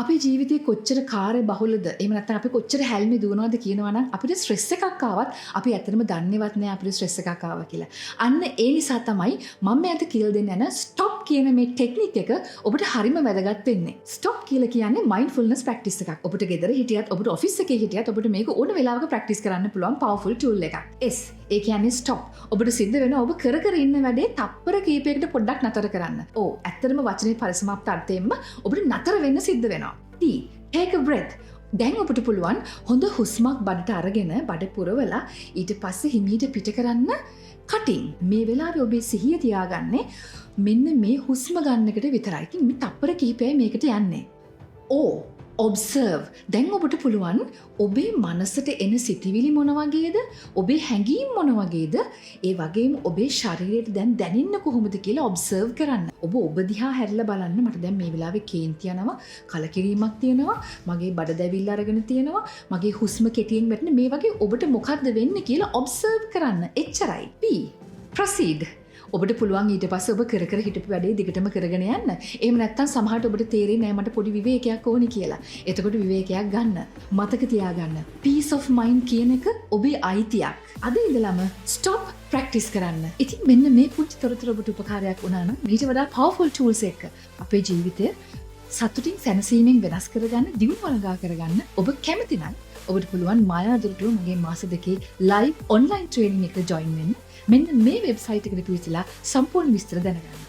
අපේ ජීවිතේ කොච්චර කාර්ය බහුලද එහෙම නැත්නම් අපි කොච්චර හැල්මේ දුවනවද කියනවා නම් අපිට ස්ට්‍රෙස් එකක් ආවත් අපි ඇත්තටම දන්නේවත් නෑ අපිට ස්ට්‍රෙස් එකක් ආවා කියලා. අන්න ඒ නිසා තමයි මම මේ අද කියලා දෙන්න යන ස්ටොප් කියන මේ ටෙක්නික් එක ඔබට හරිම වැදගත් වෙන්නේ. ස්ටොප් කියලා කියන්නේ මයින්ඩ්ෆුල්නස් ප්‍රැක්ටිස් එකක්. ඔබට ගෙදර හිටියත් ඔබට ඔෆිස් එකේ හිටියත් ඔබට මේක ඕන වෙලාවක ප්‍රැක්ටිස් කරන්න පුළුවන් පවර්ෆුල් ටූල් එකක්. S ඒ කියන්නේ ස්ටොප්. ඔබට සිද්ධ වෙනවා ඔබ කර කර ඉන්න වැඩේ තප්පර කීපයකට පොඩ්ඩක් නතර කරන්න. ඕ ඇත්තටම වචනේ පරිසමාප්ත අර්ථයෙන්ම ඔබට නතර වෙන්න සිද්ධ වෙනවා. T. Take a breath. දැන් ඔබට පුළුවන් හොඳ හුස්මක් බඩට අරගෙන බඩ පුරවලා ඊට පස්සේ හිමීට පිට කරන්න කටින්. මේ වෙලාවේ ඔබේ සිහිය තියාගන්නේ මෙන්න මේ හුස්ම ගන්නකට විතරයි. ඉතින් මේ තප්පර කිහිපයයි මේකට යන්නේ. O. Observe. දැන් ඔබට පුළුවන් ඔබේ මනසට එන සිතිවිලි මොන වගේද? ඔබේ හැඟීම් මොන වගේද? ඒ වගේම ඔබේ ශරීරයට දැන් දැනෙන්න කොහොමද කියලා ඔබ්සර්ව් කරන්න. ඔබ දිහා හැරිලා බලන්න. මට දැන් මේ වෙලාවේ කේන්ති යනවා, කලකිරීමක් තියෙනවා, මගේ බඩ දැවිල්ල අරගෙන තියෙනවා, මගේ හුස්ම කෙටියෙන් වැටෙන මේ වගේ ඔබට මොකද්ද වෙන්නේ කියලා ඔබ්සර්ව් කරන්න. එච්චරයි. P. Proceed. ඔබට පුළුවන් ඊට පස්සේ ඔබ කර කර හිටපු වැඩේ දිගටම කරගෙන යන්න. එහෙම නැත්නම් සමහරට ඔබට තේරෙන්නේ නැහැ මට පොඩි විවේකයක් ඕනි කියලා. එතකොට විවේකයක් ගන්න. මතක තියාගන්න. peace of mind කියන එක ඔබේ අයිතියක්. අද ඉඳලම stop practice කරන්න. ඉතින් මෙන්න මේ පුංචි තොරතුරු ඔබට උපකාරයක් වුණා නම් ඊට වඩා powerful tools එක අපේ ජීවිතය සතුටින් සැනසීමෙන් වෙනස් කරගන්න, දියුණුව ළඟා කරගන්න ඔබ කැමති නම් ඔබට පුළුවන් මායාදුරටු මගේ මාස දෙකේ live online training එක join වෙන්න. මෙන්න මේ වෙබ්සයිට් එකට පිවිසලා සම්පූර්ණ විස්තර දැනගන්න.